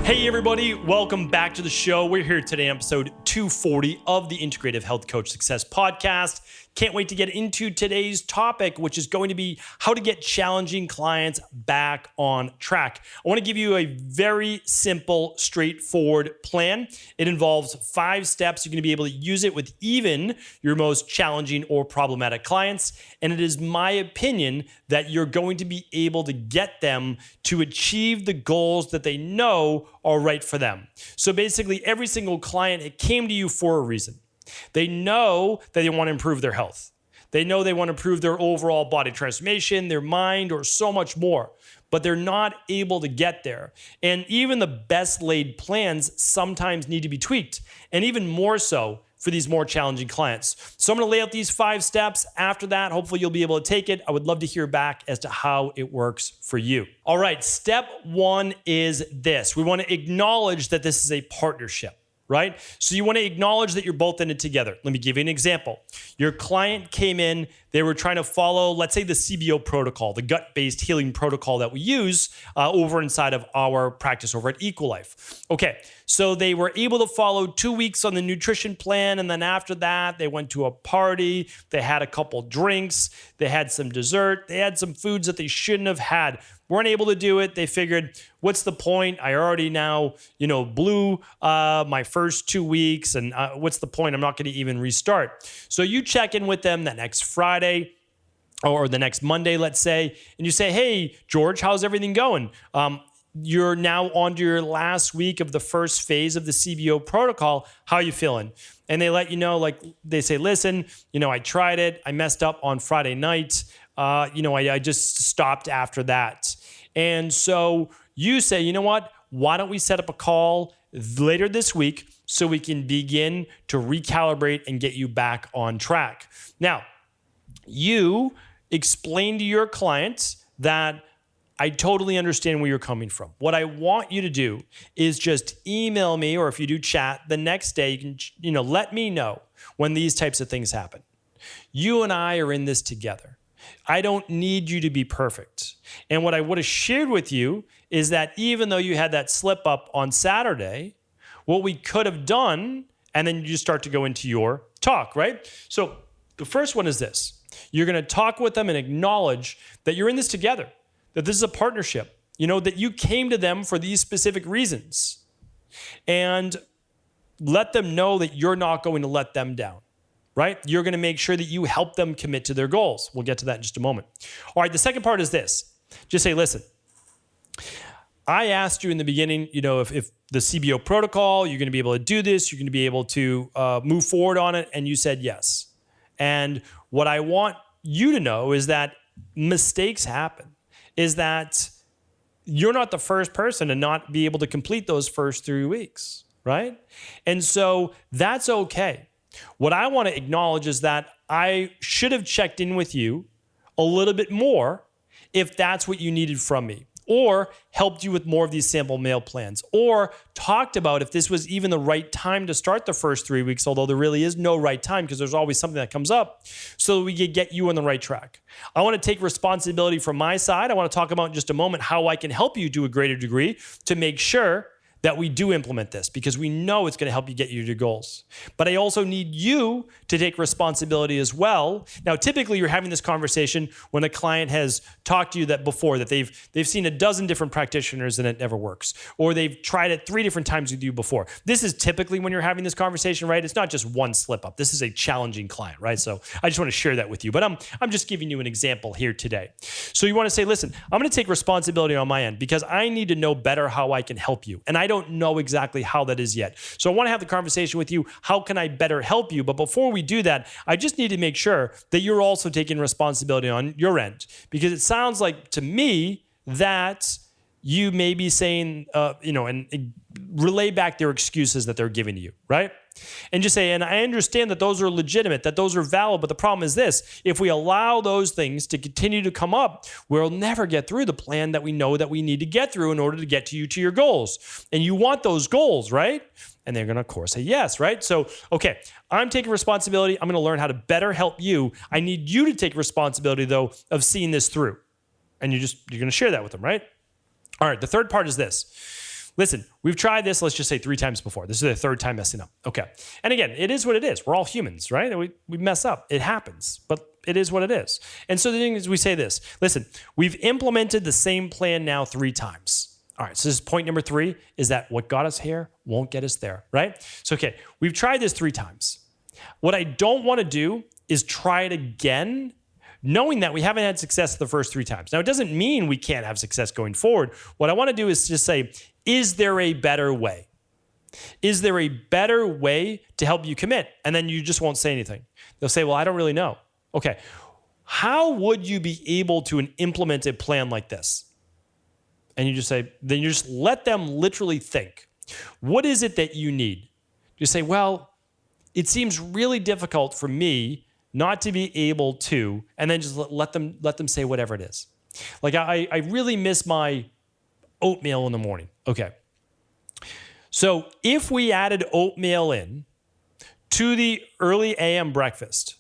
Hey everybody, welcome back to the show. We're here today on episode 240 of the Integrative Health Coach Success Podcast. Can't wait to get into today's topic, which is going to be how to get challenging clients back on track. I want to give you a very simple, straightforward plan. It involves 5 steps. You're going to be able to use it with even your most challenging or problematic clients. And it is my opinion that you're going to be able to get them to achieve the goals that they know are right for them. So basically, every single client, it came to you for a reason. They know that they want to improve their health. They know they want to improve their overall body transformation, their mind, or so much more, but they're not able to get there. And even the best laid plans sometimes need to be tweaked, and even more so for these more challenging clients. So I'm going to lay out these 5 steps. After that, hopefully you'll be able to take it. I would love to hear back as to how it works for you. All right, step 1 is this. We want to acknowledge that this is a partnership. Right? So you want to acknowledge that you're both in it together. Let me give you an example. Your client came in, they were trying to follow, let's say, the CBO protocol, the gut-based healing protocol that we use over inside of our practice over at Equalife. Okay, so they were able to follow 2 weeks on the nutrition plan, and then after that, they went to a party, they had a couple drinks, they had some dessert, they had some foods that they shouldn't have had. Weren't able to do it. They figured, what's the point? I already now, blew my first 2 weeks, and what's the point? I'm not going to even restart. So you check in with them that next Friday or the next Monday, let's say, and you say, hey, George, how's everything going? You're now on to your last week of the first phase of the CBO protocol. How are you feeling? And they let you know, like they say, listen, I tried it. I messed up on Friday night. I just stopped after that. And so you say, you know what? Why don't we set up a call later this week so we can begin to recalibrate and get you back on track? Now, you explain to your clients that I totally understand where you're coming from. What I want you to do is just email me, or if you do chat the next day, you can, let me know when these types of things happen. You and I are in this together. I don't need you to be perfect. And what I would have shared with you is that even though you had that slip up on Saturday, what we could have done, and then you just start to go into your talk, right? So the first one is this. You're going to talk with them and acknowledge that you're in this together, that this is a partnership, that you came to them for these specific reasons, and let them know that you're not going to let them down. Right? You're going to make sure that you help them commit to their goals. We'll get to that in just a moment. All right, the second part is this. Just say, listen, I asked you in the beginning, if the CBO protocol, you're going to be able to do this, you're going to be able to move forward on it, and you said yes. And what I want you to know is that mistakes happen, is that you're not the first person to not be able to complete those first 3 weeks, right? And so that's okay. What I want to acknowledge is that I should have checked in with you a little bit more if that's what you needed from me, or helped you with more of these sample meal plans, or talked about if this was even the right time to start the first 3 weeks, although there really is no right time because there's always something that comes up, so that we could get you on the right track. I want to take responsibility from my side. I want to talk about in just a moment how I can help you to a greater degree to make sure that we do implement this, because we know it's going to help you get you to your goals. But I also need you to take responsibility as well. Now, typically you're having this conversation when a client has talked to you that they've seen a dozen different practitioners and it never works, or they've tried it 3 different times with you before. This is typically when you're having this conversation, right? It's not just one slip up. This is a challenging client, right? So I just want to share that with you, but I'm just giving you an example here today. So you want to say, listen, I'm going to take responsibility on my end because I need to know better how I can help you. And I don't know exactly how that is yet. So I want to have the conversation with you. How can I better help you? But before we do that, I just need to make sure that you're also taking responsibility on your end, because it sounds like to me that you may be saying, and relay back their excuses that they're giving to you, right? And just say, and I understand that those are legitimate, that those are valid, but the problem is this: if we allow those things to continue to come up, we'll never get through the plan that we know that we need to get through in order to get to your goals. And you want those goals, right? And they're going to, of course, say yes, right? So, okay, I'm taking responsibility. I'm going to learn how to better help you. I need you to take responsibility, though, of seeing this through. And you're going to share that with them, right? All right, the third part is this. listen, we've tried this, let's just say 3 times before. This is the 3rd time messing up. Okay. And again, it is what it is. We're all humans, right? And we mess up. It happens, but it is what it is. And so the thing is, we say this, listen, we've implemented the same plan now 3 times. All right, so this is point number 3, is that what got us here won't get us there, right? So, okay, we've tried this 3 times. What I don't want to do is try it again, knowing that we haven't had success the first 3 times. Now, it doesn't mean we can't have success going forward. What I want to do is just say, is there a better way? Is there a better way to help you commit? And then you just won't say anything. They'll say, well, I don't really know. Okay, how would you be able to implement a plan like this? And you just say, then you just let them literally think. What is it that you need? You say, well, it seems really difficult for me not to be able to, and then just let them say whatever it is. Like I really miss my oatmeal in the morning. Okay. So if we added oatmeal in to the early AM breakfast,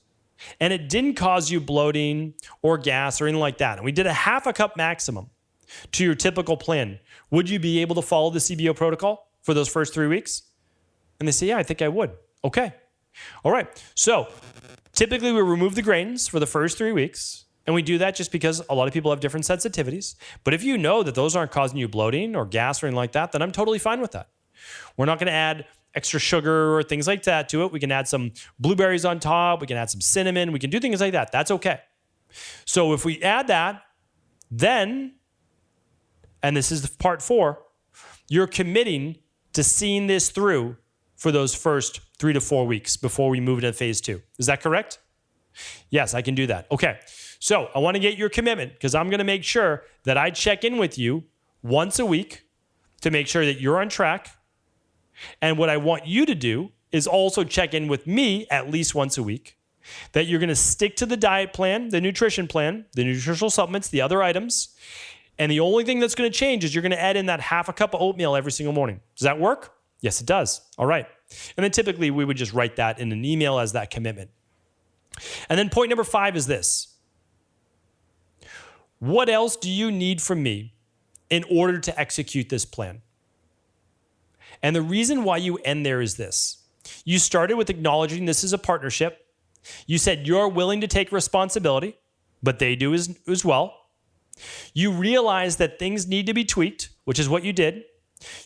and it didn't cause you bloating or gas or anything like that, and we did a 1/2 cup maximum to your typical plan, would you be able to follow the CBO protocol for those first 3 weeks? And they say, yeah, I think I would. Okay. All right. So typically we remove the grains for the first 3 weeks. And we do that just because a lot of people have different sensitivities. But if you know that those aren't causing you bloating or gas or anything like that, then I'm totally fine with that. We're not going to add extra sugar or things like that to it. We can add some blueberries on top. We can add some cinnamon. We can do things like that. That's okay. So if we add that, then, and this is part 4, you're committing to seeing this through for those first 3 to 4 weeks before we move into phase 2. Is that correct? Yes, I can do that. Okay. So I want to get your commitment because I'm going to make sure that I check in with you once a week to make sure that you're on track. And what I want you to do is also check in with me at least once a week, that you're going to stick to the diet plan, the nutrition plan, the nutritional supplements, the other items. And the only thing that's going to change is you're going to add in that 1/2 cup of oatmeal every single morning. Does that work? Yes, it does. All right. And then typically we would just write that in an email as that commitment. And then point number 5 is this. What else do you need from me in order to execute this plan? And the reason why you end there is this. You started with acknowledging this is a partnership. You said you're willing to take responsibility, but they do as well. You realize that things need to be tweaked, which is what you did.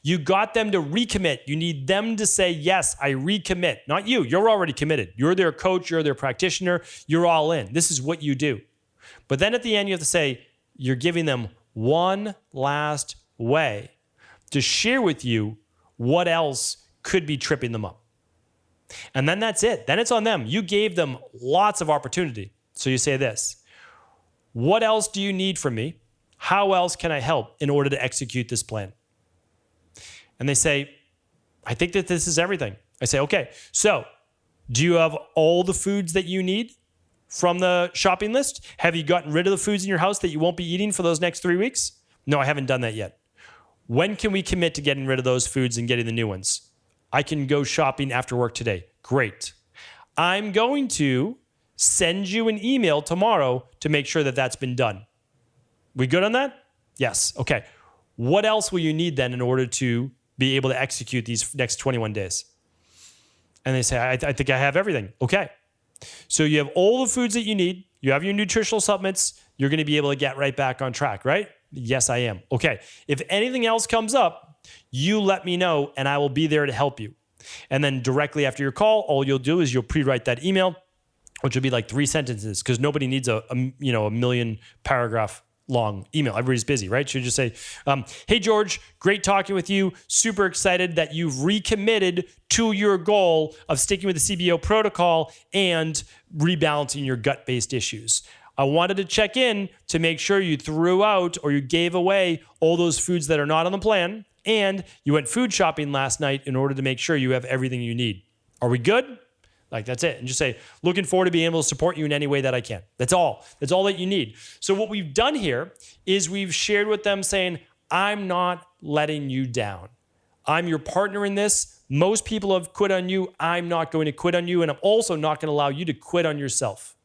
You got them to recommit. You need them to say, yes, I recommit. Not you. You're already committed. You're their coach. You're their practitioner. You're all in. This is what you do. But then at the end, you have to say, you're giving them one last way to share with you what else could be tripping them up. And then that's it. Then it's on them. You gave them lots of opportunity. So you say this, what else do you need from me? How else can I help in order to execute this plan? And they say, I think that this is everything. I say, okay, so do you have all the foods that you need from the shopping list? Have you gotten rid of the foods in your house that you won't be eating for those next 3 weeks? No, I haven't done that yet. When can we commit to getting rid of those foods and getting the new ones? I can go shopping after work today. Great. I'm going to send you an email tomorrow to make sure that that's been done. We good on that? Yes. Okay. What else will you need then in order to be able to execute these next 21 days? And they say, I think I have everything. Okay. So you have all the foods that you need. You have your nutritional supplements. You're going to be able to get right back on track, right? Yes, I am. Okay. If anything else comes up, you let me know and I will be there to help you. And then directly after your call, all you'll do is you'll pre-write that email, which will be like 3 sentences because nobody needs a million paragraph long email. Everybody's busy, right? So you just say, hey, George, great talking with you. Super excited that you've recommitted to your goal of sticking with the CBO protocol and rebalancing your gut-based issues. I wanted to check in to make sure you threw out or you gave away all those foods that are not on the plan, and you went food shopping last night in order to make sure you have everything you need. Are we good? Like, that's it. And just say, looking forward to being able to support you in any way that I can. That's all. That's all that you need. So what we've done here is we've shared with them saying, I'm not letting you down. I'm your partner in this. Most people have quit on you. I'm not going to quit on you. And I'm also not going to allow you to quit on yourself.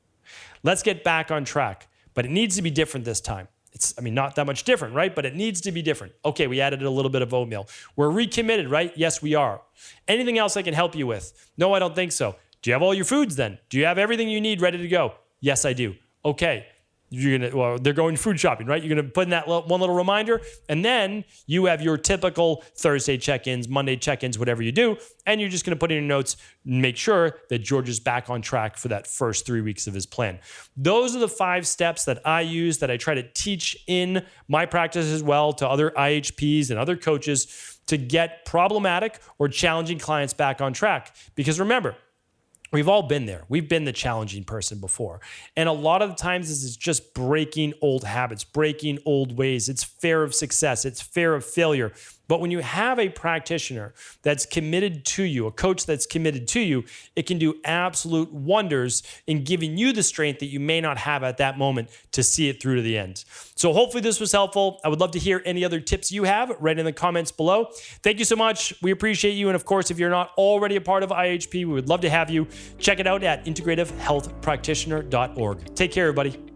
Let's get back on track. But it needs to be different this time. It's, not that much different, right? But it needs to be different. Okay, we added a little bit of oatmeal. We're recommitted, right? Yes, we are. Anything else I can help you with? No, I don't think so. Do you have all your foods then? Do you have everything you need ready to go? Yes, I do. Okay. They're going food shopping, right? You're going to put in that one little reminder, and then you have your typical Thursday check-ins, Monday check-ins, whatever you do, and you're just going to put in your notes, make sure that George is back on track for that first 3 weeks of his plan. Those are the 5 steps that I use, that I try to teach in my practice as well to other IHPs and other coaches to get problematic or challenging clients back on track. Because remember, we've all been there. We've been the challenging person before. And a lot of the times this is just breaking old habits, breaking old ways. It's fear of success. It's fear of failure. But when you have a practitioner that's committed to you, a coach that's committed to you, it can do absolute wonders in giving you the strength that you may not have at that moment to see it through to the end. So hopefully this was helpful. I would love to hear any other tips you have right in the comments below. Thank you so much. We appreciate you. And of course, if you're not already a part of IHP, we would love to have you. Check it out at integrativehealthpractitioner.org. Take care, everybody.